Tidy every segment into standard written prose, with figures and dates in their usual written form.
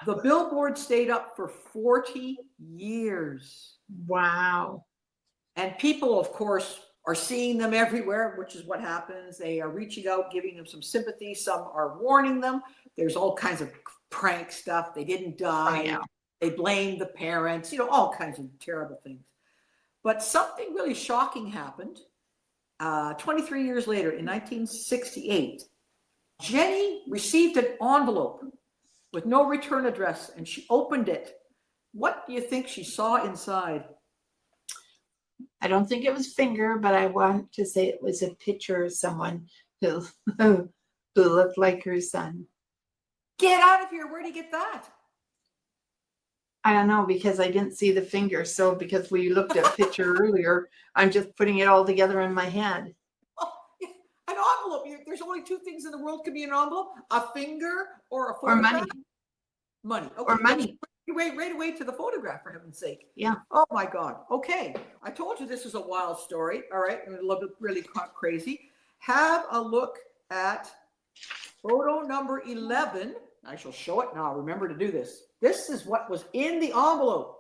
The billboard stayed up for 40 years. Wow. And people, of course, are seeing them everywhere, which is what happens. They are reaching out, giving them some sympathy. Some are warning them. There's all kinds of prank stuff. They didn't die. Oh, yeah. They blame the parents, all kinds of terrible things. But something really shocking happened 23 years later in 1968. Jenny received an envelope with no return address, and she opened it. What do you think she saw inside? I don't think it was finger, but I want to say it was a picture of someone who looked like her son. Get out of here. Where do you get that? I don't know, because I didn't see the finger. So because we looked at a picture earlier, I'm just putting it all together in my head. Oh, an envelope. There's only two things in the world can be an envelope: a finger or a photograph. Or money. Money. Okay. Or money. Right away to the photograph, for heaven's sake. Yeah. Oh my God. Okay. I told you this was a wild story. All right. And a little bit really crazy. Have a look at photo number 11. I shall show it now. Remember to do this. This is what was in the envelope.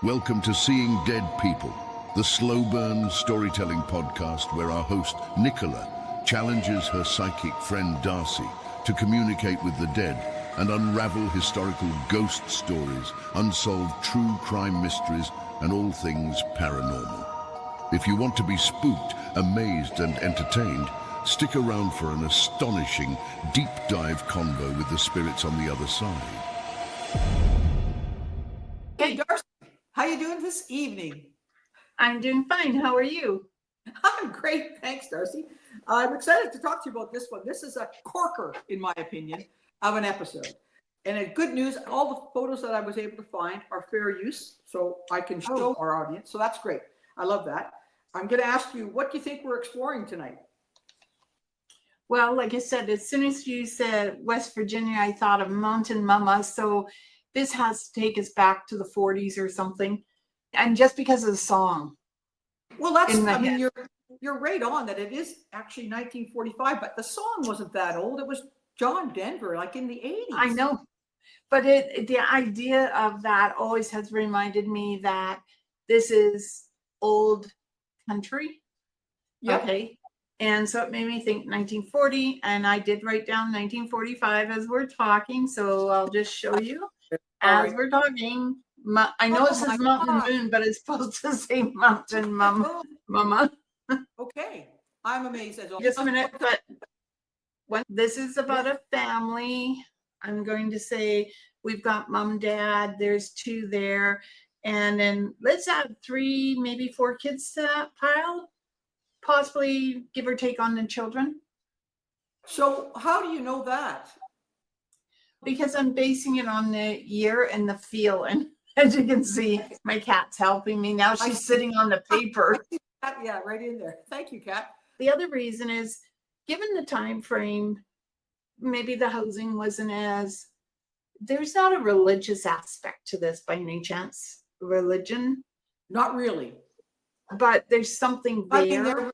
Welcome to Seeing Dead People, the slow burn storytelling podcast where our host, Nicola, challenges her psychic friend Darcy to communicate with the dead and unravel historical ghost stories, unsolved true crime mysteries, and all things paranormal. If you want to be spooked, amazed, and entertained, stick around for an astonishing, deep dive convo with the spirits on the other side. Hey, Darcy, how you doing this evening? I'm doing fine. How are you? I'm great. Thanks, Darcy. I'm excited to talk to you about this one. This is a corker, in my opinion, of an episode. And good news, all the photos that I was able to find are fair use, so I can show our audience. So that's great. I love that. I'm going to ask you, what do you think we're exploring tonight? Well, like I said, as soon as you said West Virginia, I thought of Mountain Mama. So this has to take us back to the 40s or something. And just because of the song. Well, you're right on that it is actually 1945, but the song wasn't that old. It was John Denver, like in the 80s. I know. But the idea of that always has reminded me that this is old country. Yep. Okay. And so it made me think 1940, and I did write down 1945 as we're talking. So I'll just show you as we're talking. I know it says Mountain Moon, but it's supposed to say Mountain Mama. Okay. I'm amazed as well. Just a minute, but this is about a family. I'm going to say we've got mom, dad, there's two there. And then let's add 3, maybe 4 kids to that pile, possibly give or take on the children. So how do you know that? Because I'm basing it on the year and the feel. And as you can see, my cat's helping me. Now she's sitting on the paper. Yeah, right in there. Thank you, Kat. The other reason is, given the time frame, maybe the housing wasn't as, there's not a religious aspect to this by any chance. Religion? Not really. But there's something there.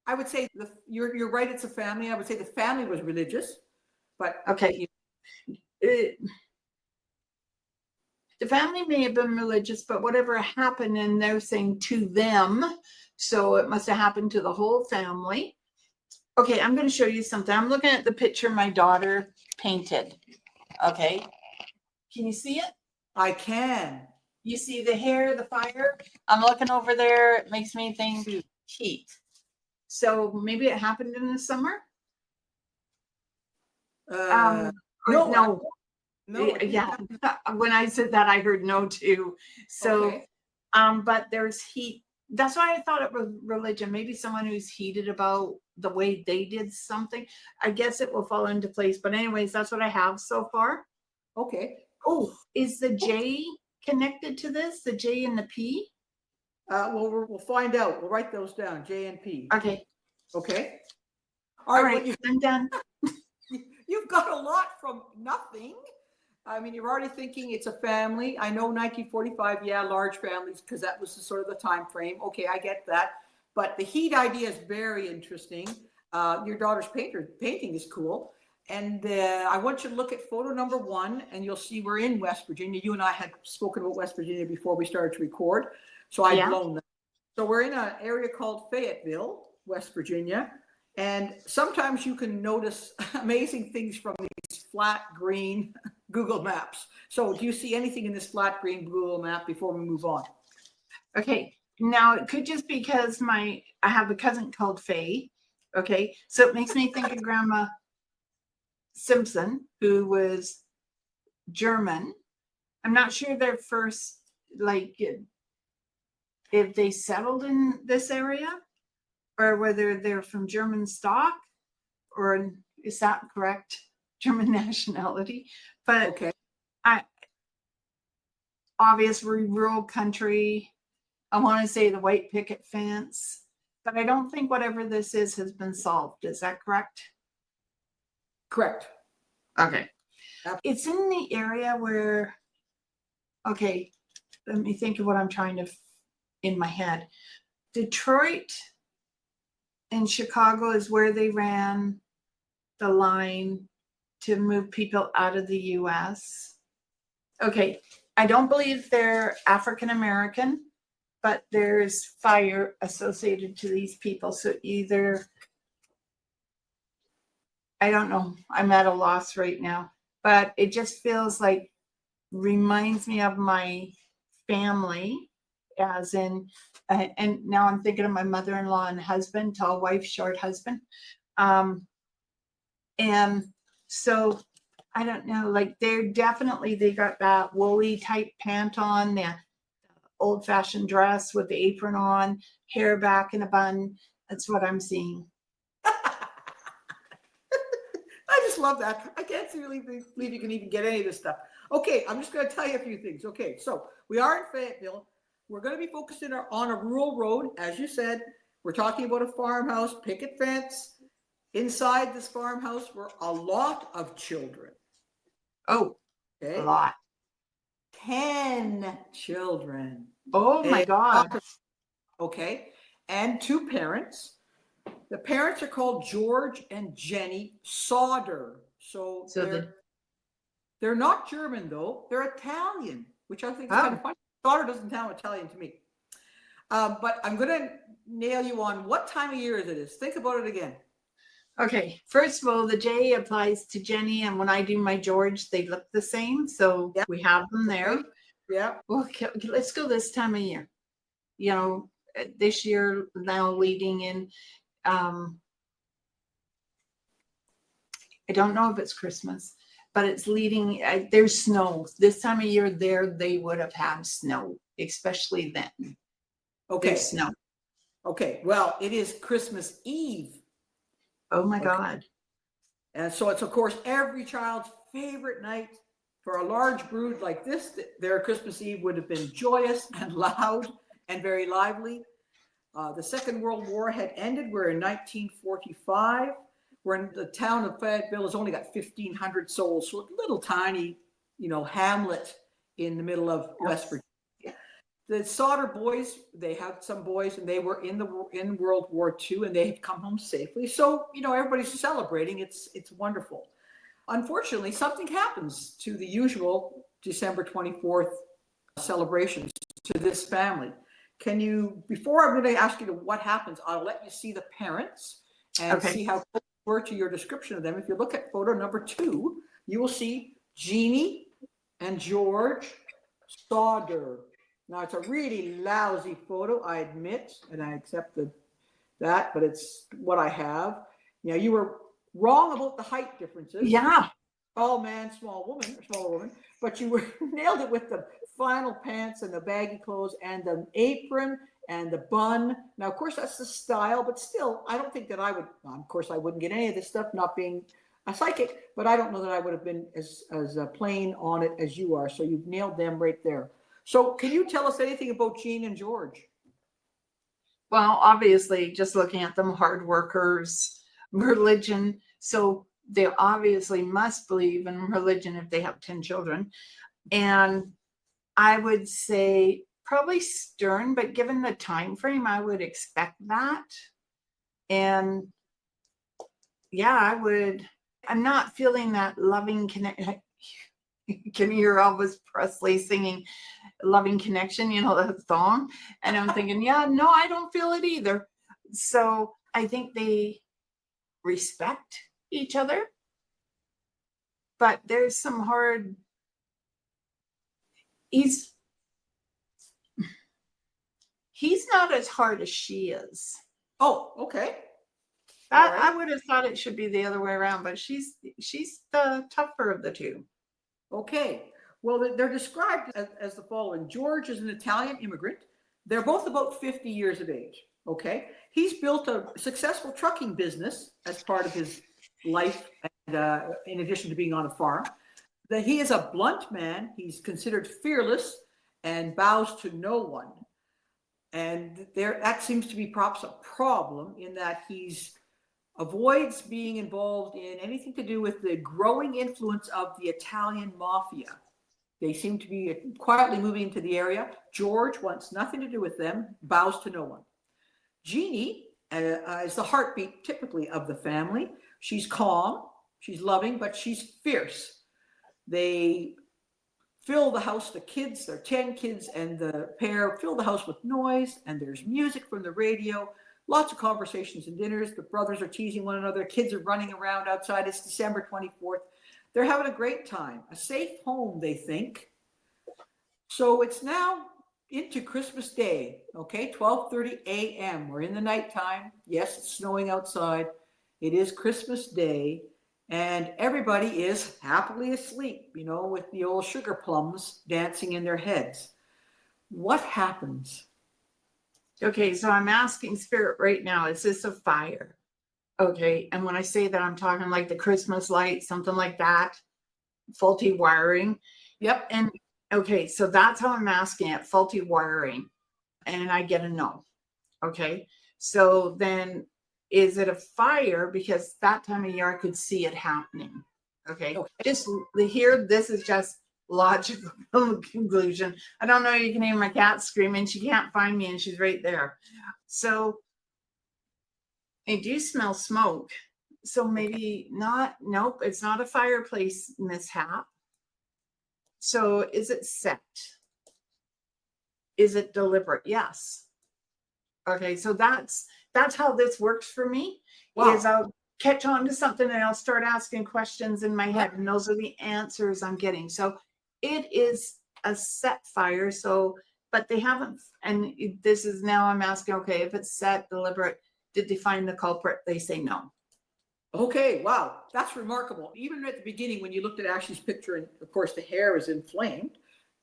I would say you're right, it's a family. I would say the family was religious, but okay. The family may have been religious, but whatever happened, and they're saying to them, so it must have happened to the whole family. Okay, I'm going to show you something. I'm looking at the picture my daughter painted. Okay. Can you see it? I can. You see the hair, the fire? I'm looking over there. It makes me think heat. So maybe it happened in the summer? No. Yeah. When I said that, I heard no too. So, but there's heat. That's why I thought it was religion. Maybe someone who's heated about the way they did something. I guess it will fall into place. But anyways, that's what I have so far. Okay. Oh, is the J connected to this? The J and the P? Well, we'll find out. We'll write those down. J and P. Okay. Okay. All right. I'm done. You've got a lot from nothing. I mean, you're already thinking it's a family. I know 1945, large families, because that was sort of the time frame. Okay, I get that. But the heat idea is very interesting. Your daughter's painting is cool. And I want you to look at photo number 1, and you'll see we're in West Virginia. You and I had spoken about West Virginia before we started to record, so I'd blown that. So we're in an area called Fayetteville, West Virginia, and sometimes you can notice amazing things from these flat green Google Maps. So do you see anything in this flat green Google map before we move on? Okay, now it could just because I have a cousin called Faye. Okay, so it makes me think of Grandma Simpson, who was German. I'm not sure their first, like, if they settled in this area or whether they're from German stock, or is that correct? German nationality. But okay. Obviously rural country. I want to say the white picket fence, but I don't think whatever this is has been solved. Is that correct? Correct. Okay. It's in the area where, okay, let me think of what I'm trying to, in my head. Detroit and Chicago is where they ran the line to move people out of the US. Okay, I don't believe they're African American, but there's fire associated to these people. So either, I don't know, I'm at a loss right now, but it just feels like, reminds me of my family, as in, and now I'm thinking of my mother-in-law and husband, tall wife, short husband. And so I don't know, like they got that woolly type pant on, the old fashioned dress with the apron on, hair back in a bun. That's what I'm seeing. I just love that. I can't really believe you can even get any of this stuff. Okay, I'm just going to tell you a few things. Okay, so we are in Fayetteville. We're going to be focusing on a rural road. As you said, we're talking about a farmhouse, picket fence. Inside this farmhouse were a lot of children. Oh, okay. A lot. 10 children. Oh my God. Okay, and 2 parents. The parents are called George and Jenny Sodder. So they're not German, though. They're Italian, which I think is kind of funny. Sodder doesn't sound Italian to me. But I'm going to nail you on what time of year it is. Think about it again. Okay, first of all, the J applies to Jenny, and when I do my George, they look the same. So we have them there. Okay. Yeah. Well, let's go this time of year. You know, this year now leading in, I don't know if it's Christmas, but it's leading, there's snow. This time of year they would have had snow, especially then. Okay. There's snow. Okay, well, it is Christmas Eve. Oh my God. And so it's, of course, every child's favorite night. For a large brood like this, their Christmas Eve would have been joyous and loud and very lively. The Second World War had ended. We're in 1945. We're in the town of Fayetteville has only got 1,500 souls, so a little tiny, hamlet in the middle of West Virginia. The Sodder boys, they had some boys, and they were in World War II, and they had come home safely. So everybody's celebrating. It's wonderful. Unfortunately, something happens to the usual December 24th celebrations to this family. Can you, before I'm going to ask you what happens, I'll let you see the parents and see how close you were to your description of them. If you look at photo number 2, you will see Jeannie and George Sodder. Now, it's a really lousy photo, I admit, and I accept that, but it's what I have. You were wrong about the height differences. Yeah. Tall man, smaller woman, but you nailed it with the flannel pants and the baggy clothes and the apron and the bun. Now, of course, that's the style, but still, I don't think that I would, of course, I wouldn't get any of this stuff, not being a psychic, but I don't know that I would have been as plain on it as you are. So you've nailed them right there. So can you tell us anything about Jean and George? Well, obviously, just looking at them, hard workers, religion. So they obviously must believe in religion if they have 10 children. And I would say probably stern, but given the time frame, I would expect that. And yeah, I would. I'm not feeling that loving connection. Can you hear Elvis Presley singing Loving Connection, that song? And I'm thinking, yeah, no, I don't feel it either. So I think they respect each other, but there's some hard, he's not as hard as she is. Oh, okay. I would have thought it should be the other way around, but she's the tougher of the two. Okay. Well, they're described as the following. George is an Italian immigrant. They're both about 50 years of age. Okay. He's built a successful trucking business as part of his life, and in addition to being on a farm. That he is a blunt man. He's considered fearless and bows to no one. And that seems to be perhaps a problem in that he's avoids being involved in anything to do with the growing influence of the Italian mafia. They seem to be quietly moving into the area. George wants nothing to do with them, bows to no one. Jeannie is the heartbeat typically of the family. She's calm, she's loving, but she's fierce. They fill the house, the kids, there are 10 kids, and the pair fill the house with noise, and there's music from the radio. Lots of conversations and dinners. The brothers are teasing one another. Kids are running around outside. It's December 24th. They're having a great time. A safe home, they think. So it's now into Christmas Day, okay? 12:30 a.m. We're in the nighttime. Yes, it's snowing outside. It is Christmas Day, and everybody is happily asleep, with the old sugar plums dancing in their heads. What happens? Okay, so I'm asking Spirit right now, is this a fire? Okay, and when I say that, I'm talking like the Christmas light, something like that, faulty wiring. Yep. And okay, so that's how I'm asking it, faulty wiring. And I get a no. Okay, so then is it a fire? Because that time of year I could see it happening. Okay. Just here, this is just logical conclusion. I don't know, you can hear my cat screaming. She can't find me and she's right there. So I do smell smoke. So maybe not, nope, it's not a fireplace mishap. So is it set? Is it deliberate? Yes. Okay, so that's how this works for me. Wow. Is I'll catch on to something and I'll start asking questions in my head, and those are the answers I'm getting. So it is a set fire. So, but they haven't, and this is now I'm asking, okay, if it's set, deliberate, did they find the culprit? They say no. Okay, wow, that's remarkable. Even at the beginning, when you looked at Ashley's picture, and of course the hair is inflamed,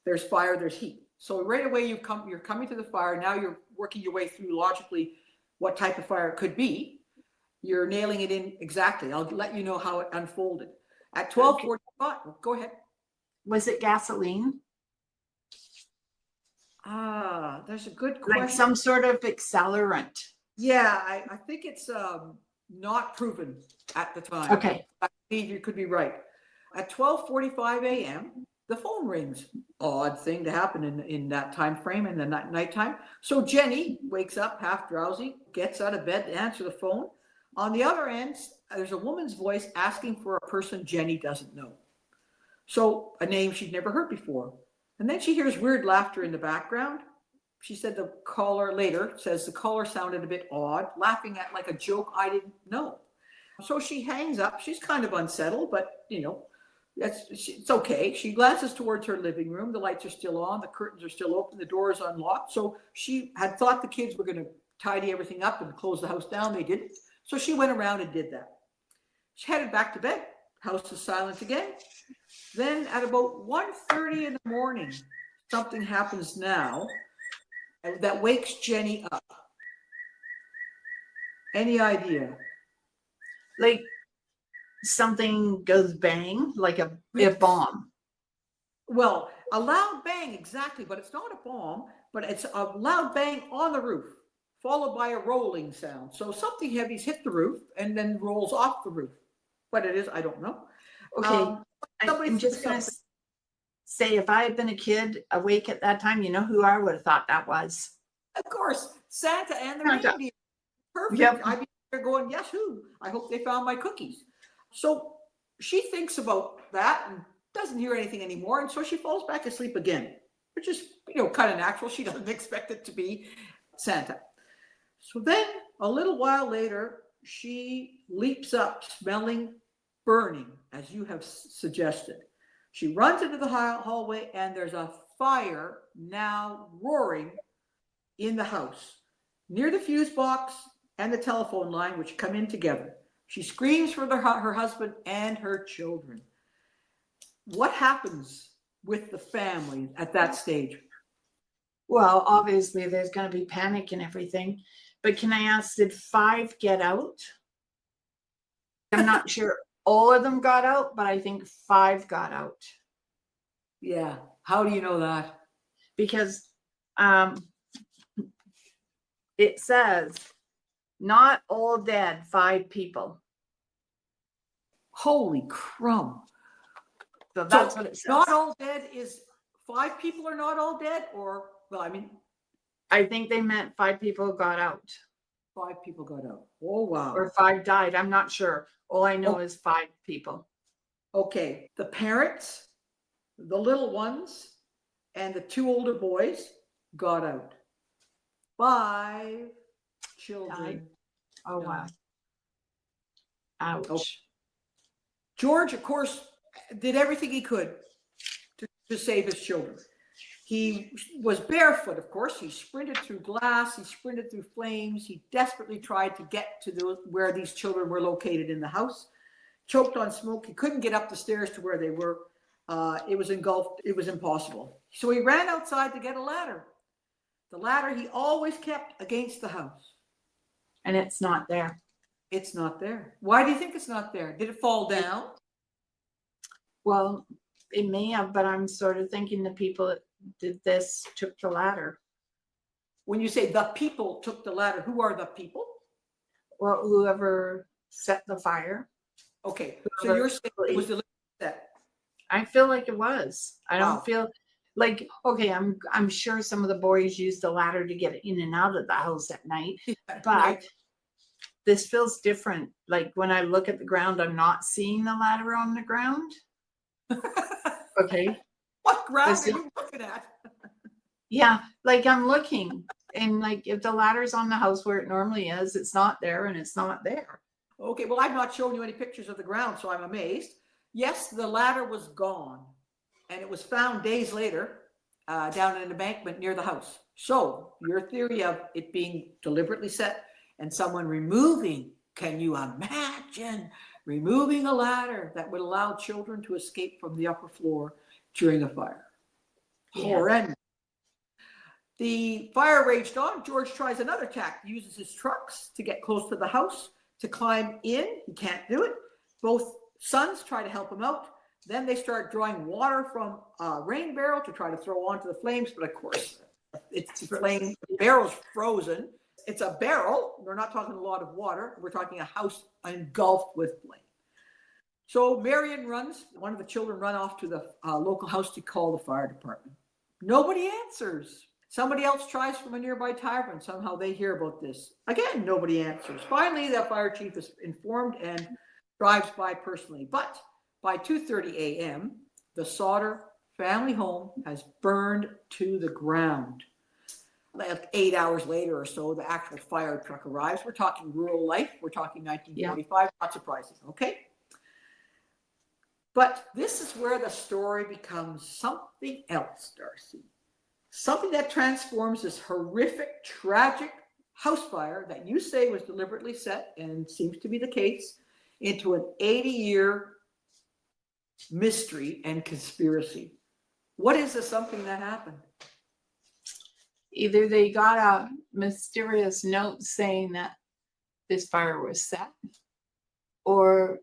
there's fire, there's heat. So right away you're coming to the fire. Now you're working your way through logically what type of fire it could be. You're nailing it in exactly. I'll let you know how it unfolded. At 12:45, go ahead. Was it gasoline? There's a good question. Like some sort of accelerant. Yeah, I think it's not proven at the time. Okay. I think you could be right. At 12:45 a.m., the phone rings. Odd thing to happen in that time frame, in the nighttime. So Jenny wakes up half drowsy, gets out of bed to answer the phone. On the other end, there's a woman's voice asking for a person Jenny doesn't know. So a name she'd never heard before. And then she hears weird laughter in the background. She said the caller later says the caller sounded a bit odd, laughing at like a joke I didn't know. So she hangs up. She's kind of unsettled, but it's okay. She glances towards her living room. The lights are still on. The curtains are still open. The door is unlocked. So she had thought the kids were going to tidy everything up and close the house down. They didn't. So she went around and did that. She headed back to bed. House is silent again. Then at about 1:30 in the morning, something happens now that wakes Jenny up. Any idea? Like something goes bang, like a bomb. Well, a loud bang, exactly, but it's not a bomb, but it's a loud bang on the roof, followed by a rolling sound. So something heavy's hit the roof and then rolls off the roof. What it is, I don't know. Okay, I'm just going to say, if I had been a kid awake at that time, you know who I would have thought that was? Of course, Santa and the reindeer. Perfect. Yep. I mean, there going, yes, who? I hope they found my cookies. So she thinks about that and doesn't hear anything anymore. And so she falls back asleep again, which is, kind of natural. She doesn't expect it to be Santa. So then a little while later, she leaps up smelling burning, as you have suggested. She runs into the hallway and there's a fire now roaring in the house near the fuse box and the telephone line, which come in together. She screams for her husband and her children. What happens with the family at that stage? Well, obviously there's going to be panic and everything. But can I ask, did 5 get out? I'm not sure all of them got out, but I think 5 got out. Yeah. How do you know that? Because it says, not all dead, 5 people. Holy crumb. So that's what it says. Not all dead is 5 people are not all dead? Or, I think they meant 5 people got out. 5 people got out. Oh, wow. Or 5 died. I'm not sure. All I know is 5 people. Okay. The parents, the little ones, and the 2 older boys got out. 5 children Died. Oh, wow. Ouch. Oh. George, of course, did everything he could to save his children. He was barefoot, of course. He sprinted through glass. He sprinted through flames. He desperately tried to get to where these children were located in the house. Choked on smoke. He couldn't get up the stairs to where they were. It was engulfed. It was impossible. So he ran outside to get a ladder. The ladder he always kept against the house. And it's not there. It's not there. Why do you think it's not there? Did it fall down? Well, it may have, but I'm sort of thinking the people that did this took the ladder. When you say the people took the ladder, who are the people? Well, whoever set the fire. Okay, so you're saying it was deliberately set. I feel like it was. I don't Wow. feel like, okay, I'm sure some of the boys used the ladder to get in and out of the house at night, but this feels different. Like when I look at the ground, I'm not seeing the ladder on the ground. Okay. What ground are you looking at? Yeah, like I'm looking, and like if the ladder's on the house where it normally is, it's not there, and it's not there. Okay, well, I've not shown you any pictures of the ground, so I'm amazed. Yes, the ladder was gone, and it was found days later down in an embankment near the house. So your theory of it being deliberately set and someone removing, can you imagine removing a ladder that would allow children to escape from the upper floor during a fire? Yeah. Horrendous. The fire raged on. George tries another tack, uses his trucks to get close to the house, to climb in. He can't do it. Both sons try to help him out. Then they start drawing water from a rain barrel to try to throw onto the flames. But of course, it's flame. The barrel's frozen. It's a barrel. We're not talking a lot of water. We're talking a house engulfed with flame. So Marion one of the children run off to the local house to call the fire department. Nobody answers. Somebody else tries from a nearby tavern. Somehow they hear about this. Again, nobody answers. Finally, the fire chief is informed and drives by personally. But by 2:30 a.m., the Sodder family home has burned to the ground. Like 8 hours later or so, the actual fire truck arrives. We're talking rural life. We're talking 1945. Not surprising, okay? But this is where the story becomes something else, Darcy. Something that transforms this horrific, tragic house fire that you say was deliberately set, and seems to be the case, into an 80-year mystery and conspiracy. What is the something that happened? Either they got a mysterious note saying that this fire was set, or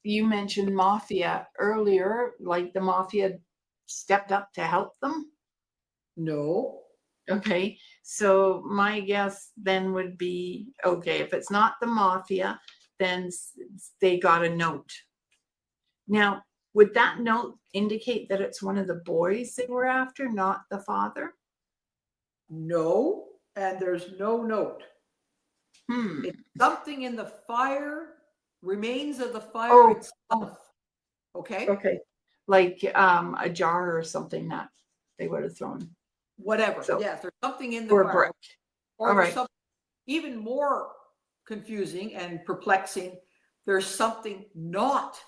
you mentioned mafia earlier, like the mafia stepped up to help them. No. Okay, so my guess then would be, okay, if it's not the mafia, then they got a note. Now, would that note indicate that it's one of the boys they were after, not the father? No, and there's no note. It's something in the fire, remains of the fire Oh. itself. Okay? Okay. Like a jar or something that they would have thrown. Whatever. So, yes, there's something in the or fire. brick. Or All there's right. something even more confusing and perplexing. There's something not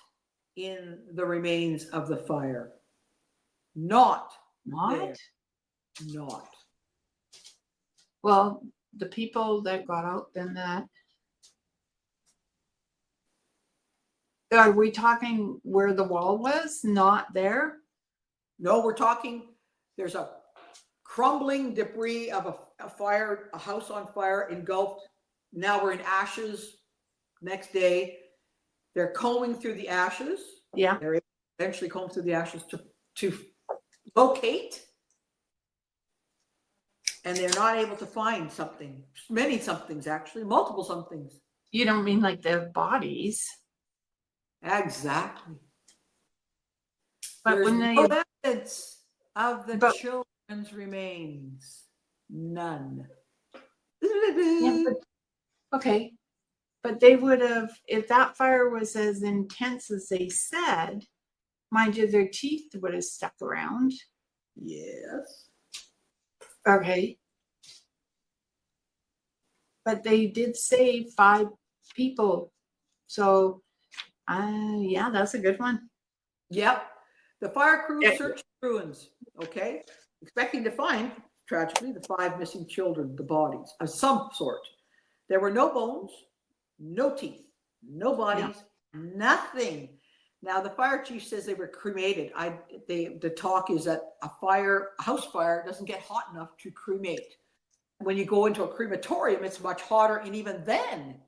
in the remains of the fire. Not there. Not. Well, the people that got out, then that. Are we talking where the wall was? Not there? No, we're talking, there's a crumbling debris of a fire, a house on fire, engulfed. Now we're in ashes. Next day, they're combing through the ashes. Yeah. They're eventually comb through the ashes to locate. And they're not able to find something. Many somethings, actually. Multiple somethings. You don't mean like the bodies? Exactly. But There's when they, no evidence of the but, children's remains. None. yeah, but, okay. But they would have, if that fire was as intense as they said, mind you, their teeth would have stuck around. Yes. Okay. But they did save 5 people. So, yeah, that's a good one. Yep. The fire crew Yeah. searched the ruins, okay? Expecting to find, tragically, the 5 missing children, the bodies of some sort. There were no bones, no teeth, no bodies, nothing. Now, the fire chief says they were cremated. The talk is that a house fire doesn't get hot enough to cremate. When you go into a crematorium, it's much hotter. And even then,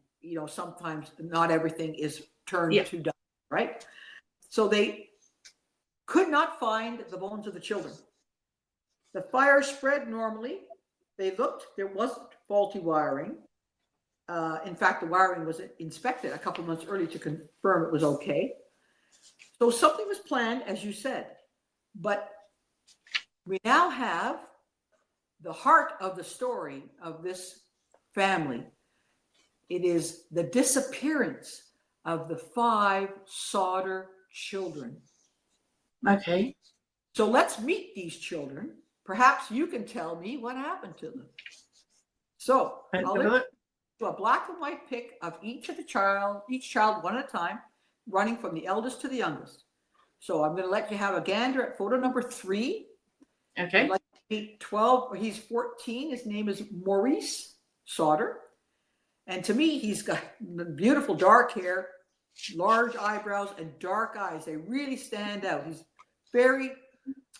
sometimes not everything is turned to dust, right? So they could not find the bones of the children. The fire spread normally. They looked, there wasn't faulty wiring. In fact, the wiring was inspected a couple months early to confirm it was okay. So something was planned, as you said, but we now have the heart of the story of this family. It is the disappearance of the 5 Sodder children. Okay. So let's meet these children. Perhaps you can tell me what happened to them. So I'll do a black and white pic of each child one at a time, running from the eldest to the youngest. So I'm going to let you have a gander at photo number 3. Okay. I'd like to meet 12, he's 14. His name is Maurice Sodder. And to me, he's got beautiful dark hair, large eyebrows, and dark eyes. They really stand out.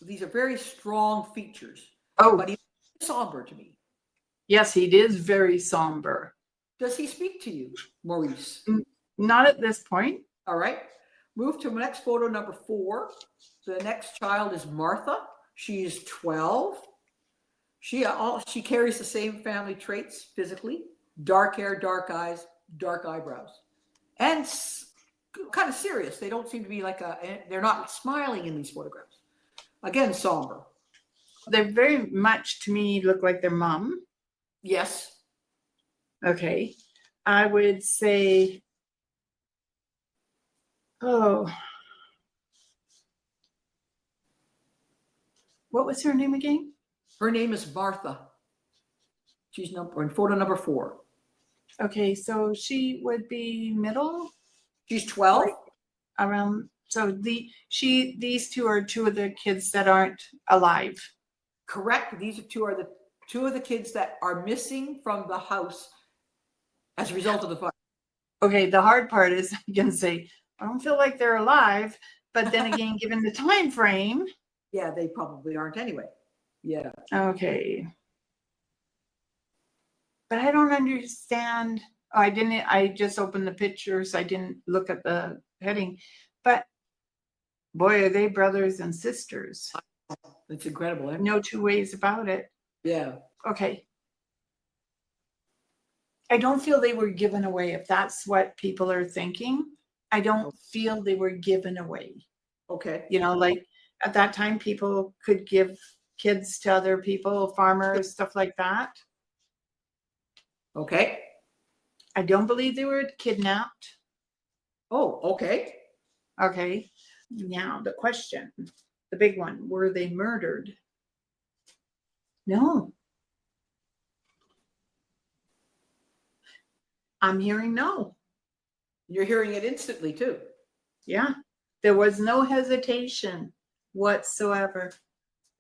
These are very strong features. Oh, but he's somber to me. Yes, he is very somber. Does he speak to you, Maurice? Not at this point. All right. Move to the next photo, number 4. The next child is Martha. She is 12. She carries the same family traits physically: dark hair, dark eyes, dark eyebrows, and kind of serious. They don't seem to be they're not smiling in these photographs. Again, somber. They very much, to me, look like their mom. Yes. Okay. I would say, what was her name again? Her name is Martha. She's in photo number 4. Okay, so she would be middle. She's 12. Right around. So these 2 are 2 of the kids that aren't alive. Correct. These are two of the kids that are missing from the house as a result of the fire. Okay, the hard part is I can say I don't feel like they're alive, but then again, given the time frame, yeah, they probably aren't anyway. Yeah. Okay. But I don't understand. I just opened the pictures. I didn't look at the heading. But boy, are they brothers and sisters. It's incredible. Eh? No 2 ways about it. Yeah. Okay. I don't feel they were given away, if that's what people are thinking. I don't feel they were given away. Okay. Like at that time, people could give kids to other people, farmers, stuff like that. Okay. I don't believe they were kidnapped. Oh, okay. Okay. Now the question, the big one, were they murdered? No. I'm hearing no. You're hearing it instantly too. Yeah. There was no hesitation whatsoever.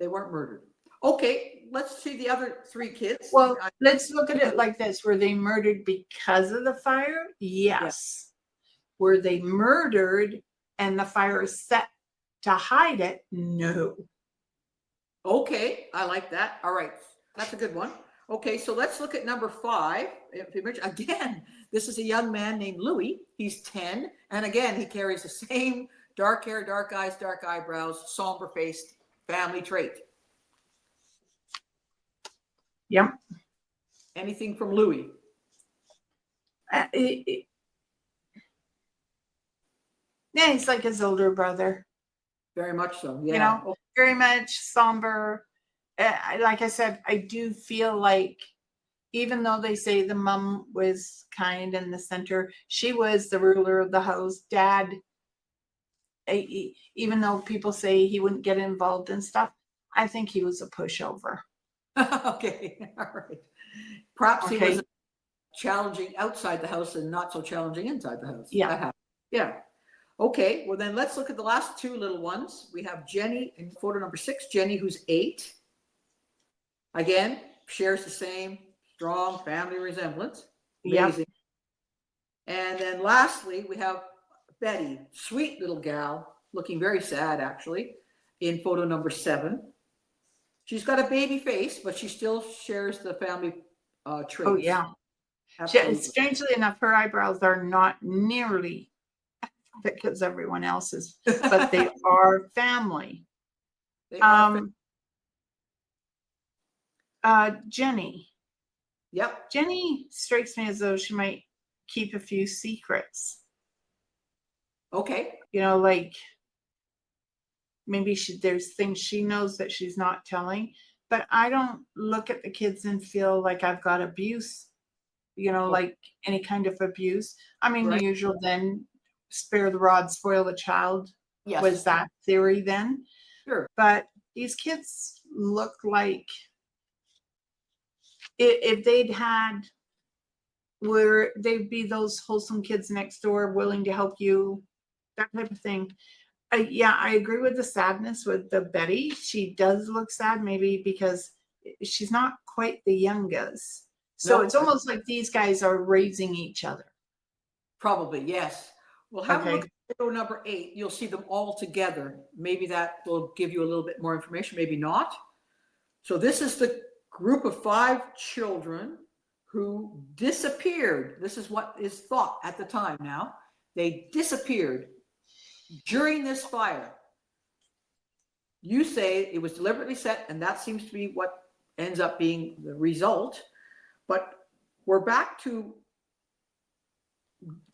They weren't murdered. Okay, let's see the other three kids. Well, let's look at it like this. Were they murdered because of the fire? Yes. Were they murdered and the fire is set to hide it? No. Okay, I like that. All right, that's a good one. Okay, so let's look at number 5. Again, this is a young man named Louis. He's 10, and again, he carries the same dark hair, dark eyes, dark eyebrows, somber-faced family trait. Yep. Anything from Louis? Yeah, he's like his older brother. Very much so. Yeah. You know, very much somber. Like I said, I do feel like even though they say the mom was kind in the center, she was the ruler of the house. Dad, even though people say he wouldn't get involved in stuff, I think he was a pushover. Okay, all right. Perhaps he was challenging outside the house and not so challenging inside the house. Yeah. Yeah. Okay, well then let's look at the last two little ones. We have Jenny in photo number 6. Jenny, who's 8. Again, shares the same strong family resemblance. Amazing. Yep. And then lastly, we have Betty, sweet little gal, looking very sad actually, in photo number 7. She's got a baby face, but she still shares the family traits. Oh, yeah. Strangely enough, her eyebrows are not nearly thick as everyone else's, but they are family. They are Jenny. Yep. Jenny strikes me as though she might keep a few secrets. Okay. You know, like maybe there's things she knows that she's not telling, but I don't look at the kids and feel like I've got abuse, you know, like any kind of abuse. I mean, the usual then spare the rod, spoil the child. Yes. Was that theory then? Sure. But these kids look like if they'd had where they'd be those wholesome kids next door willing to help you, that type of thing. Yeah, I agree with the sadness with the Betty. She does look sad, maybe because she's not quite the youngest. So it's almost like these guys are raising each other. Probably, yes. Well, have a look at photo number 8. You'll see them all together. Maybe that will give you a little bit more information, maybe not. So this is the group of 5 children who disappeared. This is what is thought at the time now. They disappeared during this fire. You say it was deliberately set, and that seems to be what ends up being the result. But we're back to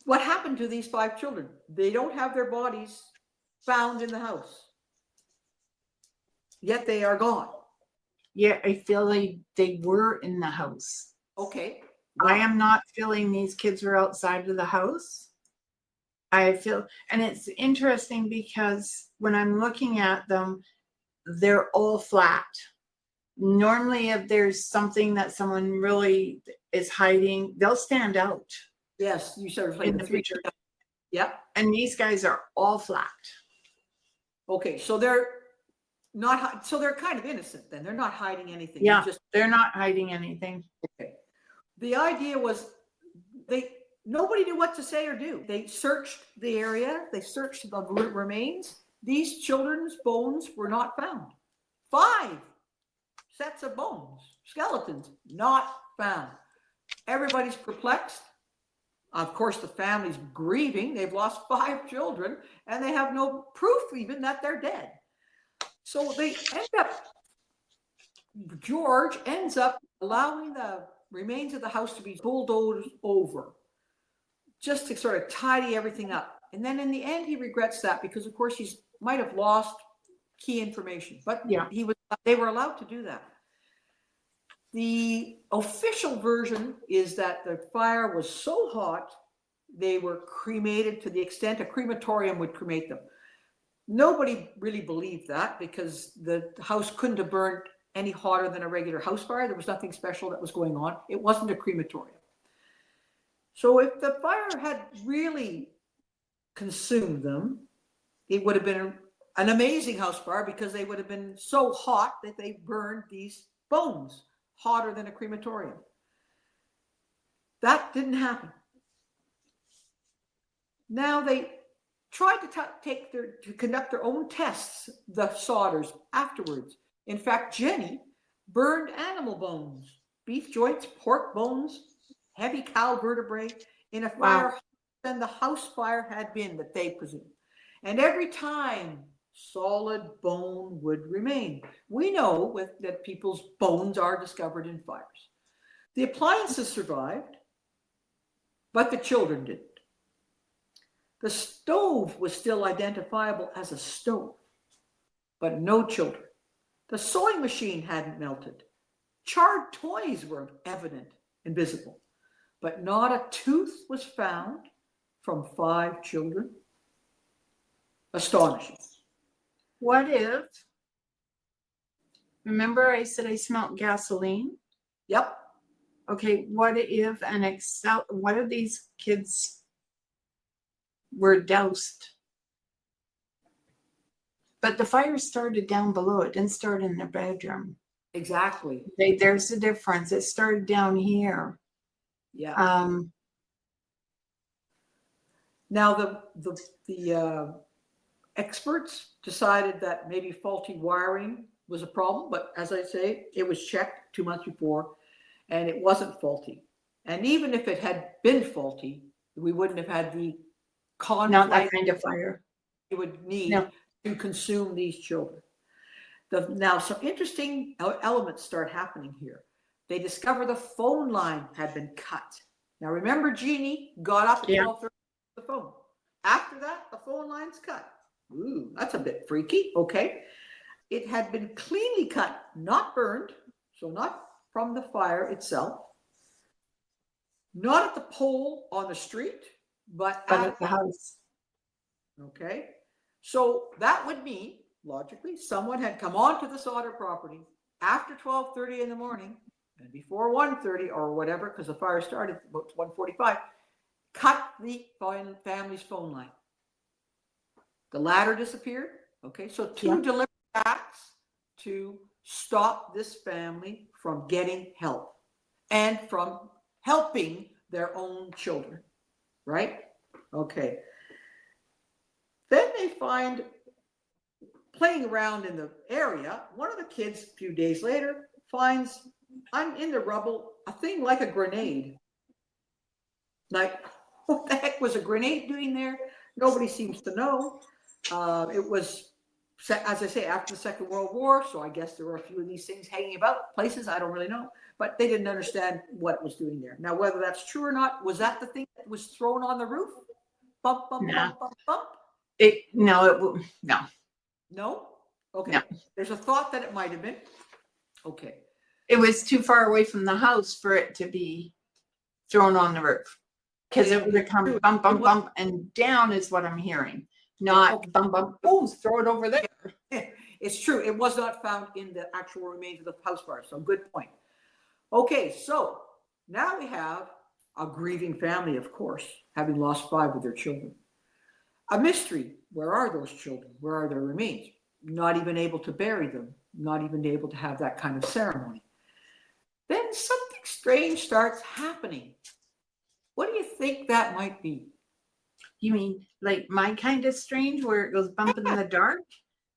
what happened to these 5 children. They don't have their bodies found in the house, yet they are gone. Yeah, I feel like they were in the house. Okay. Wow. I am not feeling these kids were outside of the house. I feel, and it's interesting because when I'm looking at them, they're all flat. Normally, if there's something that someone really is hiding, they'll stand out. Yes, you sort of like in the picture. Yep. And these guys are all flat. Okay, so they're not. So they're kind of innocent then. They're not hiding anything. Yeah, they're not hiding anything. Okay. The idea was nobody knew what to say or do. They searched the area. They searched the remains. These children's bones were not found. 5 sets of bones, skeletons, not found. Everybody's perplexed. Of course, the family's grieving. They've lost 5 children, and they have no proof even that they're dead. So George ends up allowing the remains of the house to be bulldozed over, just to sort of tidy everything up. And then in the end, he regrets that because, of course, he might have lost key information. But they were allowed to do that. The official version is that the fire was so hot, they were cremated to the extent a crematorium would cremate them. Nobody really believed that because the house couldn't have burned any hotter than a regular house fire. There was nothing special that was going on. It wasn't a crematorium. So if the fire had really consumed them, it would have been an amazing house fire because they would have been so hot that they burned these bones hotter than a crematorium. That didn't happen. Now they tried to conduct their own tests, the Sodders, afterwards. In fact, Jenny burned animal bones, beef joints, pork bones, heavy cow vertebrae in a fire hotter than the house fire had been that they presumed. And every time, solid bone would remain. We know that people's bones are discovered in fires. The appliances survived, but the children didn't. The stove was still identifiable as a stove, but no children. The sewing machine hadn't melted. Charred toys were evident and visible, but not a tooth was found from 5 children. Astonishing. What if, remember I said I smelled gasoline? Yep. Okay, what if what if these kids were doused? But the fire started down below. It didn't start in the bedroom. Exactly. There's the difference. It started down here. Yeah. Now the experts decided that maybe faulty wiring was a problem, but as I say, it was checked 2 months before, and it wasn't faulty. And even if it had been faulty, we wouldn't have had the conflict not that kind of fire it would need to consume these children. Now, some interesting elements start happening here. They discover the phone line had been cut. Now, remember, Jeannie got up at 12:30 the phone. After that, the phone line's cut. Ooh, that's a bit freaky. Okay. It had been cleanly cut, not burned, so not from the fire itself, not at the pole on the street, but at the house. Okay. So that would mean, logically, someone had come onto the Sodder property after 12:30 in the morning and before 1:30 or whatever, because the fire started about 1:45, cut the family's phone line. The ladder disappeared. Okay. So 2 deliberate acts to stop this family from getting help and from helping their own children. Right? Okay. Then they find, playing around in the area, one of the kids a few days later finds in the rubble a thing like a grenade. Like, what the heck was a grenade doing there? Nobody seems to know. It was, as I say, after the Second World War, so I guess there were a few of these things hanging about places, I don't really know. But they didn't understand what it was doing there. Now, whether that's true or not, was that the thing that was thrown on the roof? Bump, bump, bump, bump, bump? No. No? Okay. No. There's a thought that it might have been. Okay. It was too far away from the house for it to be thrown on the roof. Because it would have come bump, bump, bump, and down is what I'm hearing. Not bump, bump, boom, throw it over there. It's true. It was not found in the actual remains of the house fire. So good point. Okay, so now we have a grieving family, of course, having lost 5 of their children. A mystery. Where are those children? Where are their remains? Not even able to bury them. Not even able to have that kind of ceremony. Then something strange starts happening. What do you think that might be? You mean like my kind of strange where it goes bump in the dark?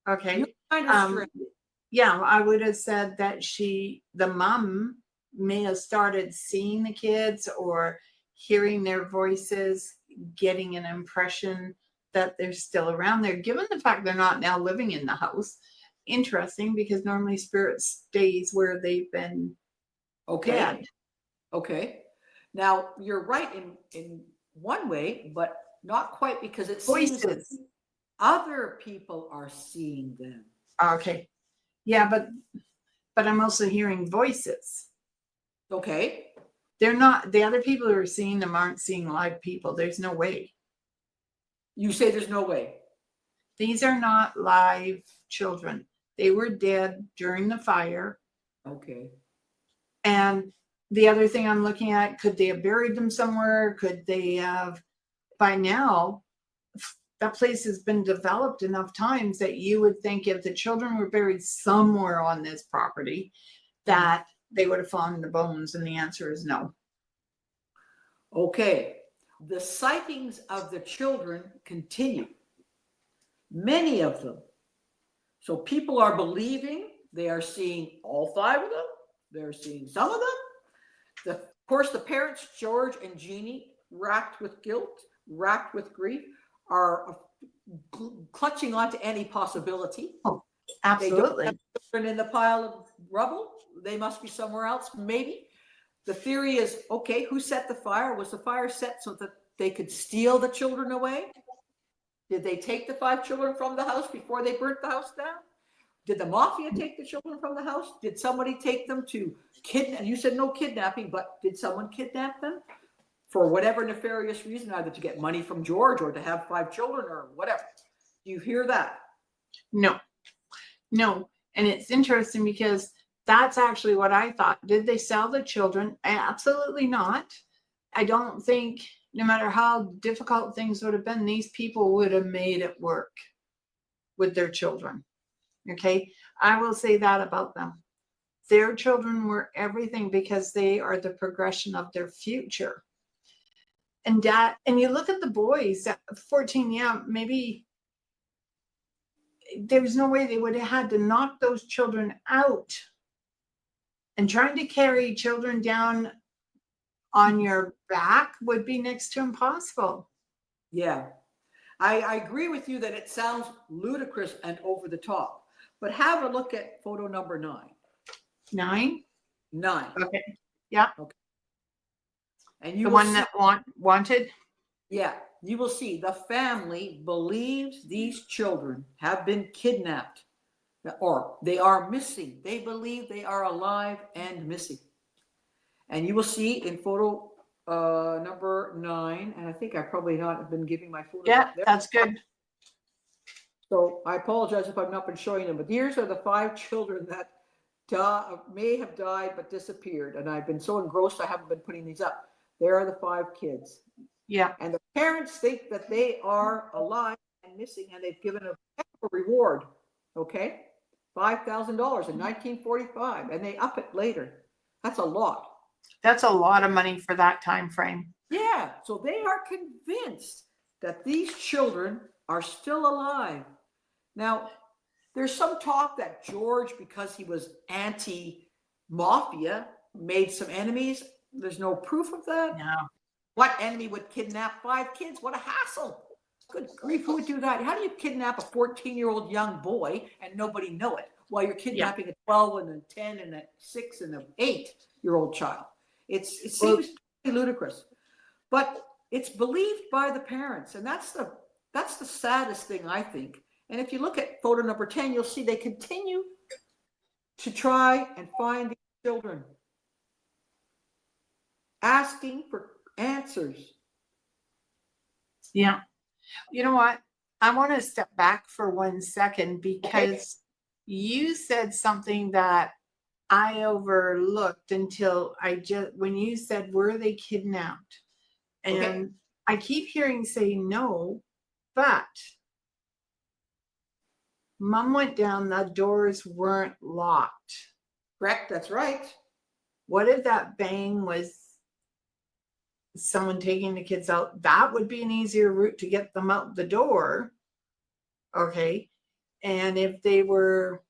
Okay. Kind of strange. Yeah, I would have said that the mom may have started seeing the kids or hearing their voices, getting an impression that they're still around there, given the fact they're not now living in the house. Interesting, because normally spirit stays where they've been dead. Okay. Now, you're right in one way, but not quite, because it Voices. seems other people are seeing them. Okay. Yeah, but I'm also hearing voices. Okay. They're not, the other people who are seeing them aren't seeing live people. There's no way. You say there's no way. These are not live children. They were dead during the fire. Okay. And the other thing I'm looking at, could they have buried them somewhere? Could they have, by now, that place has been developed enough times that you would think if the children were buried somewhere on this property, that they would have found the bones. And the answer is no. Okay. The sightings of the children continue. Many of them. So people are believing they are seeing all 5 of them. They're seeing some of them. Of course, the parents, George and Jeannie, racked with guilt, racked with grief, are clutching onto any possibility. Oh, absolutely. They don't have children in the pile of rubble. They must be somewhere else, maybe. The theory is, okay, who set the fire? Was the fire set so that they could steal the children away? Did they take the 5 children from the house before they burnt the house down? Did the mafia take the children from the house? Did somebody take them to kidnap? You said no kidnapping, but did someone kidnap them for whatever nefarious reason, either to get money from George or to have 5 children or whatever? Do you hear that? No. And it's interesting because that's actually what I thought. Did they sell the children? Absolutely not. I don't think, no matter how difficult things would have been, these people would have made it work with their children. Okay. I will say that about them. Their children were everything because they are the progression of their future. And you look at the boys at 14, yeah, maybe there's no way they would have had to knock those children out. And trying to carry children down on your back would be next to impossible. Yeah. I agree with you that it sounds ludicrous and over the top, but have a look at photo number 9. 9? 9. Okay. Yeah. Okay. And you The will one see, that wanted? yeah, you will see the family believes these children have been kidnapped or they are missing. They believe they are alive and missing. And you will see in photo number 9, and I think I probably not been giving my photos Yeah, up there. that's good. So I apologize if I've not been showing them, but these are the 5 children that may have died but disappeared. And I've been so engrossed I haven't been putting these up. There are the 5 kids. Yeah. And the parents think that they are alive and missing, and they've given a reward. Okay, $5,000 in 1945, and they up it later. That's a lot. That's a lot of money for that time frame. Yeah, so they are convinced that these children are still alive. Now, there's some talk that George, because he was anti-mafia, made some enemies. There's no proof of that. No. What enemy would kidnap 5 kids? What a hassle. Good grief, who would do that? How do you kidnap a 14-year-old young boy and nobody know it while you're kidnapping a 12 and a 10 and a 6 and an 8-year-old child? It seems ludicrous, but it's believed by the parents, and that's the saddest thing, I think. And if you look at photo number 10, you'll see they continue to try and find these children, asking for answers. Yeah. You know what? I want to step back for 1 second because you said something that I overlooked until when you said, were they kidnapped? And I keep hearing say no, but Mom went down, the doors weren't locked. Correct, that's right. What if that bang was someone taking the kids out? That would be an easier route to get them out the door. Okay. And if they were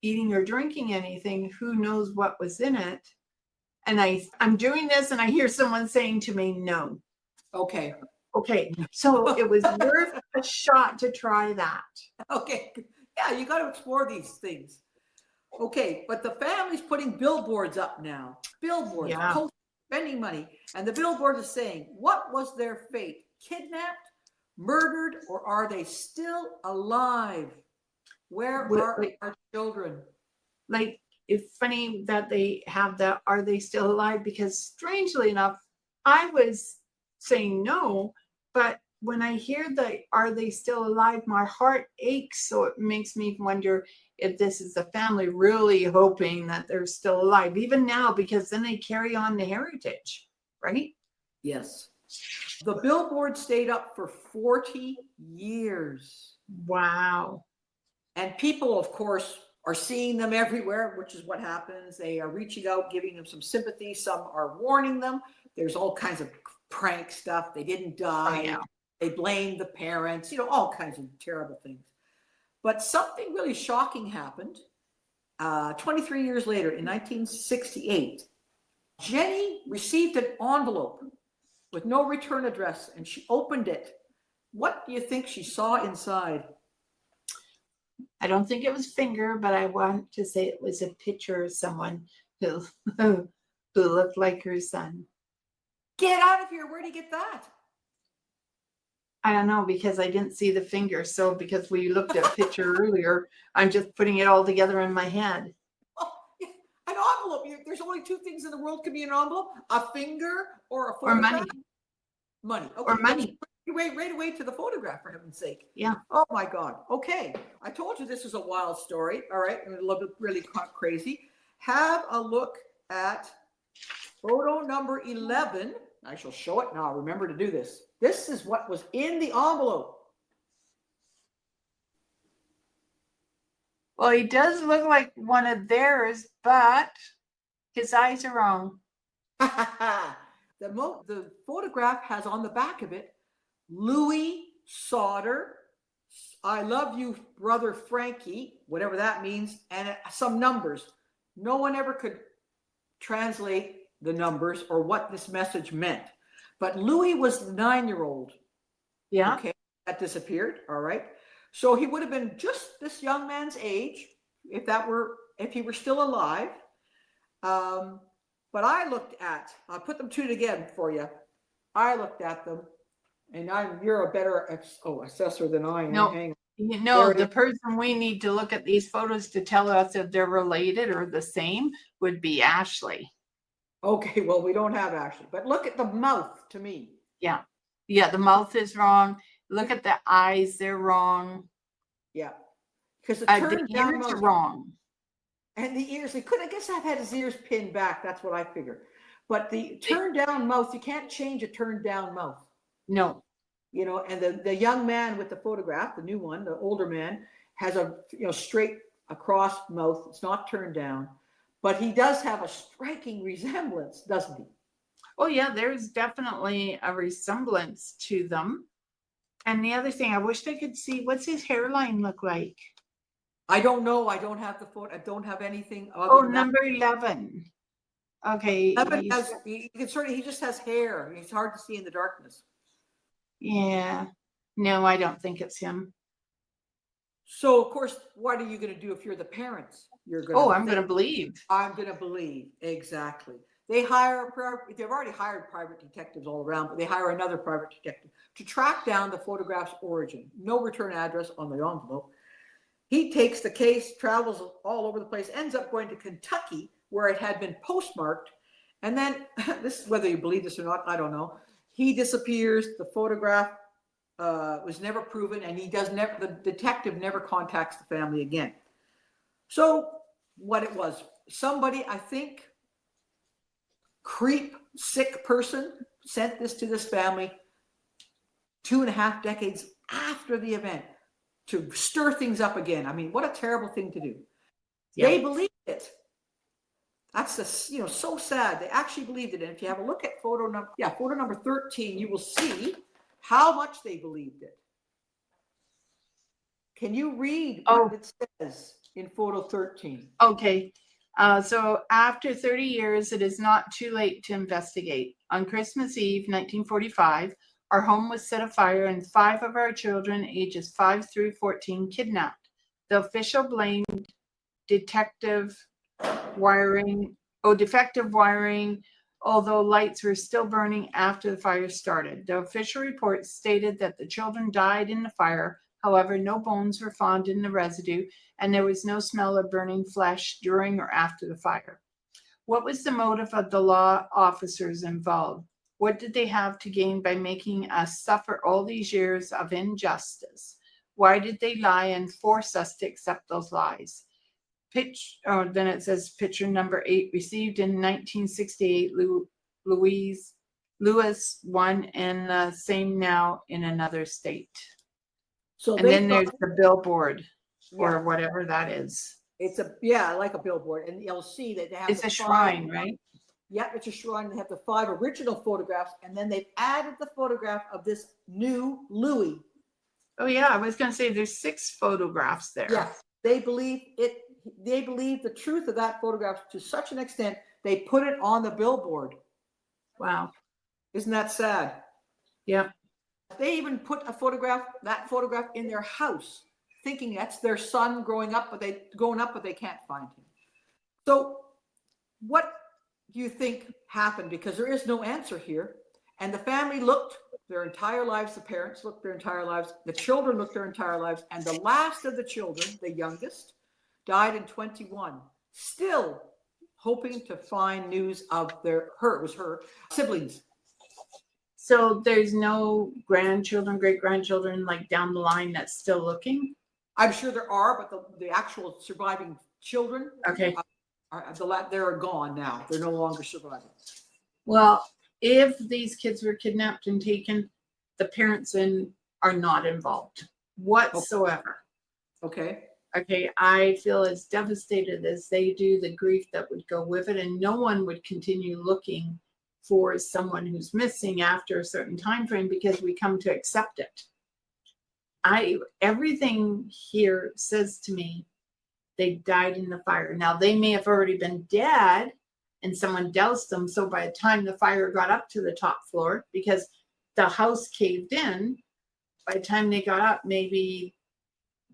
eating or drinking anything, who knows what was in it? And I'm doing this and I hear someone saying to me, no. Okay. So it was worth a shot to try that. Okay. Yeah, you got to explore these things. Okay, but the family's putting billboards up now. Billboards, spending money. And the billboard is saying, what was their fate? Kidnapped, murdered, or are they still alive? Where are our children? Like, it's funny that they have the "Are they still alive?" Because strangely enough, I was saying no, but when I hear the "Are they still alive?" my heart aches. So it makes me wonder if this is the family really hoping that they're still alive, even now, because then they carry on the heritage, right? Yes. The billboard stayed up for 40 years. Wow. And people, of course, are seeing them everywhere, which is what happens. They are reaching out, giving them some sympathy. Some are warning them. There's all kinds of prank stuff. They didn't die. Oh, yeah. They blame the parents, all kinds of terrible things. But something really shocking happened 23 years later in 1968. Jenny received an envelope with no return address, and she opened it. What do you think she saw inside? I don't think it was finger, but I want to say it was a picture of someone who who looked like her son. Get out of here. Where do you get that? I don't know, because I didn't see the finger. So because we looked at a picture earlier, I'm just putting it all together in my head. Oh, an envelope. There's only two things in the world can be an envelope: a finger or a Or photograph. money. Money. Okay, Or money. Right away to the photograph, for heaven's sake. Yeah. Oh my God. Okay. I told you this is a wild story. All right. And a little bit really crazy. Have a look at photo number 11. I shall show it now. Remember to do this. This is what was in the envelope. Well, he does look like one of theirs, but his eyes are wrong. The photograph has on the back of it, Louis Sodder, I love you, brother Frankie, whatever that means, and some numbers. No one ever could translate the numbers or what this message meant. But Louis was the 9-year-old. Yeah. Okay, that disappeared. All right. So he would have been just this young man's age if he were still alive. But I'll put them two together for you. I looked at them, and you're a better assessor than I am. No, Hang on. the person we need to look at these photos to tell us if they're related or the same would be Ashley. Okay, well, we don't have Ashley, but look at the mouth to me. Yeah. Yeah, the mouth is wrong. Look at the eyes, they're wrong. Yeah. Because The ears are wrong. And the ears, I guess I've had his ears pinned back. That's what I figured. But the turned down mouth, you can't change a turned down mouth. No. And the young man with the photograph, the new one, the older man, has a straight across mouth. It's not turned down. But he does have a striking resemblance, doesn't he? Oh, yeah, there's definitely a resemblance to them. And the other thing, I wished I could see, what's his hairline look like? I don't know. I don't have the photo. I don't have anything. Number 11. Okay. 11 he just has hair. He's hard to see in the darkness. Yeah. No, I don't think it's him. So, of course, what are you going to do if you're the parents? I'm going to believe. I'm going to believe. Exactly. They've already hired private detectives all around, but they hire another private detective to track down the photograph's origin. No return address on the envelope. He takes the case, travels all over the place, ends up going to Kentucky, where it had been postmarked. And then, this is whether you believe this or not, I don't know. He disappears. The photograph was never proven, and the detective never contacts the family again. So what it was, somebody, I think, sick person sent this to this family 2.5 decades after the event to stir things up again. I mean, what a terrible thing to do. Yeah. They believed it. That's so sad. They actually believed it. And if you have a look at photo number 13, you will see how much they believed it. Can you read what it says in photo 13? Okay. So after 30 years, it is not too late to investigate. On Christmas Eve, 1945, our home was set afire and 5 of our children, ages 5 through 14, kidnapped. The official blamed defective wiring, although lights were still burning after the fire started. The official report stated that the children died in the fire, However, no bones were found in the residue, and there was no smell of burning flesh during or after the fire. What was the motive of the law officers involved? What did they have to gain by making us suffer all these years of injustice? Why did they lie and force us to accept those lies? Then it says picture number 8, received in 1968, Lewis one, and same now in another state. So And then there's the billboard or Yeah. whatever that is. It's like a billboard, and you'll see that they have It's a shrine, right? Yeah, it's a shrine. They have the 5 original photographs, and then they've added the photograph of this new Louis. Oh yeah, I was going to say there's 6 photographs there. Yeah, they believe it. They believe the truth of that photograph to such an extent they put it on the billboard. Wow. Isn't that sad? Yeah. They even put that photograph in their house, thinking that's their son growing up, but they can't find him. So, what do you think happened? Because there is no answer here. And the family looked their entire lives, the parents looked their entire lives, the children looked their entire lives, and the last of the children, the youngest, died in 21, still hoping to find news of her siblings. So there's no grandchildren, great-grandchildren, like down the line that's still looking? I'm sure there are, but the actual surviving children, Okay. They're gone now. They're no longer surviving. Well, if these kids were kidnapped and taken, the parents are not involved whatsoever. Okay. Okay, I feel as devastated as they do, the grief that would go with it, and no one would continue looking for someone who's missing after a certain time frame because we come to accept it. Everything here says to me they died in the fire. Now they may have already been dead and someone doused them, so by the time the fire got up to the top floor, because the house caved in, by the time they got up, maybe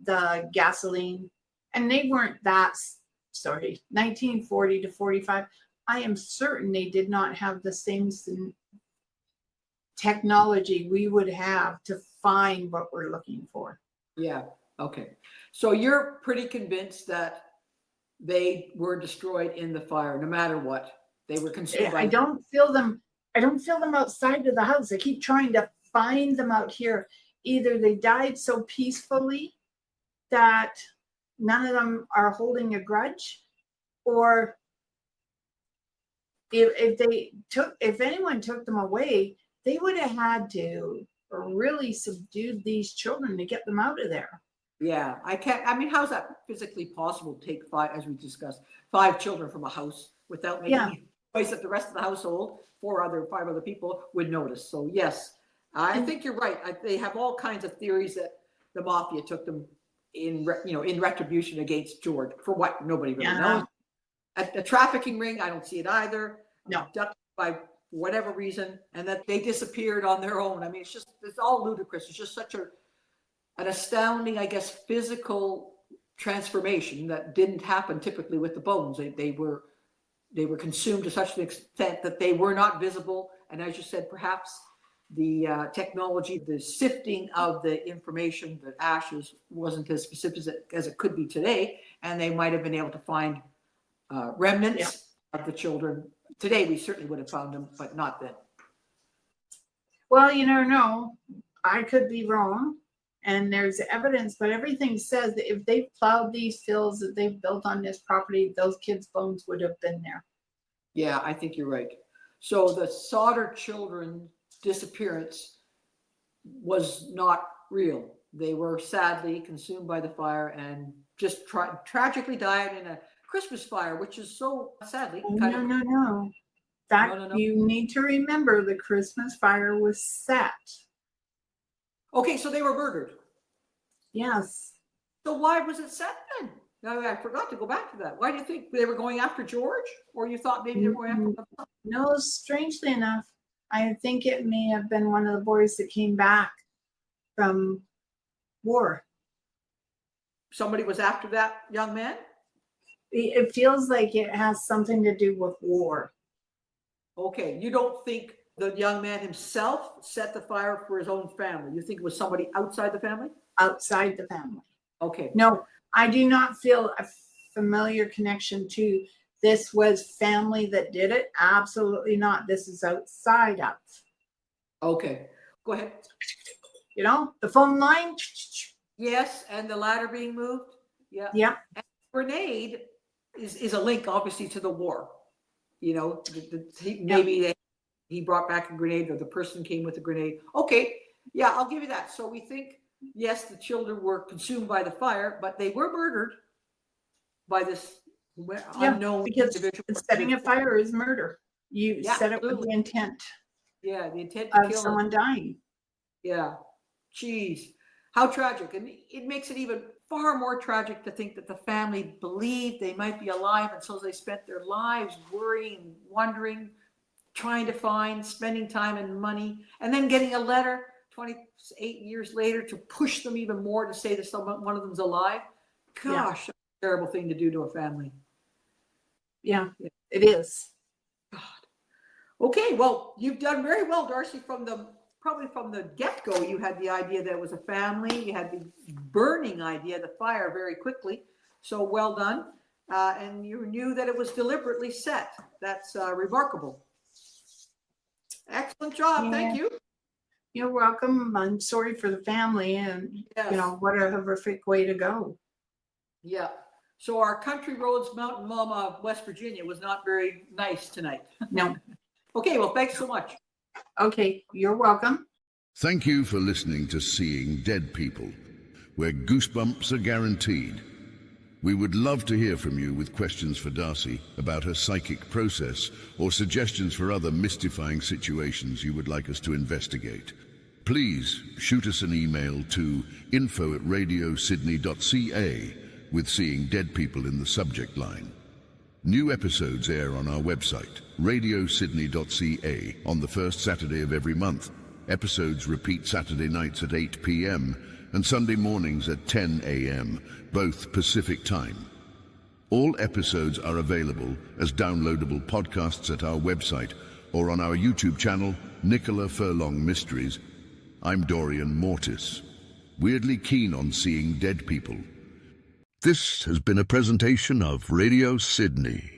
the gasoline, and they weren't 1940 to 45. I am certain they did not have the same technology we would have to find what we're looking for. Yeah. Okay. So you're pretty convinced that they were destroyed in the fire, no matter what. They were consumed by. I don't feel them outside of the house. I keep trying to find them out here. Either they died so peacefully that none of them are holding a grudge, or if anyone took them away, they would have had to really subdue these children to get them out of there. Yeah, how's that physically possible to take 5, as we discussed, 5 children from a house without making noise that the rest of the household, 5 other people would notice? So yes, I think you're right. They have all kinds of theories that the mafia took them in retribution against George for what nobody really knows. A trafficking ring, I don't see it either. No. Abducted by whatever reason, and that they disappeared on their own. I mean, it's all ludicrous. It's just such an astounding, I guess, physical transformation that didn't happen typically with the bones. They were consumed to such an extent that they were not visible. And as you said, perhaps the technology, the sifting of the information, the ashes, wasn't as specific as it could be today, and they might have been able to find remnants of the children. Today, we certainly would have found them, but not then. Well, you never know. I could be wrong, and there's evidence, but everything says that if they plowed these fields that they've built on this property, those kids' bones would have been there. Yeah, I think you're right. So the Sodder children disappearance was not real. They were sadly consumed by the fire and just tragically died in a Christmas fire, which is so sadly No. You need to remember the Christmas fire was set. Okay, so they were murdered. Yes. So why was it set then? Now, I forgot to go back to that. Why do you think they were going after George, or you thought maybe they were going after? No, strangely enough, I think it may have been one of the boys that came back from war. Somebody was after that young man? It feels like it has something to do with war. Okay, you don't think the young man himself set the fire for his own family? You think it was somebody outside the family? Outside the family. Okay. No, I do not feel a familiar connection to this was family that did it. Absolutely not. This is outside of. Okay. Go ahead. The phone line. Yes, and the ladder being moved. Yeah. Yeah. And grenade is a link, obviously, to the war. Maybe he brought back a grenade, or the person came with a grenade. Okay. Yeah, I'll give you that. So we think, yes, the children were consumed by the fire, but they were murdered by this unknown individual. Setting a fire is murder. You set it with the intent. Yeah, the intent to kill someone dying. Yeah. Jeez. How tragic. And it makes it even far more tragic to think that the family believed they might be alive, and so they spent their lives worrying, wondering, trying to find, spending time and money, and then getting a letter 28 years later to push them even more to say that one of them's alive. Gosh, that's a terrible thing to do to a family. Yeah, it is. God. Okay, well, you've done very well, Darcy. Probably from the get-go, you had the idea that it was a family. You had the burning idea, the fire, very quickly. So well done. And you knew that it was deliberately set. That's remarkable. Excellent job. Thank you. You're welcome. I'm sorry for the family, and what a horrific way to go. Yeah. So our country roads, Mountain Mama, West Virginia, was not very nice tonight. No. Okay. Well, thanks so much. Okay. You're welcome. Thank you for listening to Seeing Dead People, where goosebumps are guaranteed. We would love to hear from you with questions for Darcy about her psychic process, or suggestions for other mystifying situations you would like us to investigate. Please shoot us an email to info@radiosidney.ca with Seeing Dead People in the subject line. New episodes air on our website, radiosidney.ca, on the first Saturday of every month. Episodes repeat Saturday nights at 8 p.m. and Sunday mornings at 10 a.m., both Pacific time. All episodes are available as downloadable podcasts at our website or on our YouTube channel, Nicola Furlong Mysteries. I'm Dorian Mortis, weirdly keen on seeing dead people. This has been a presentation of Radio Sydney.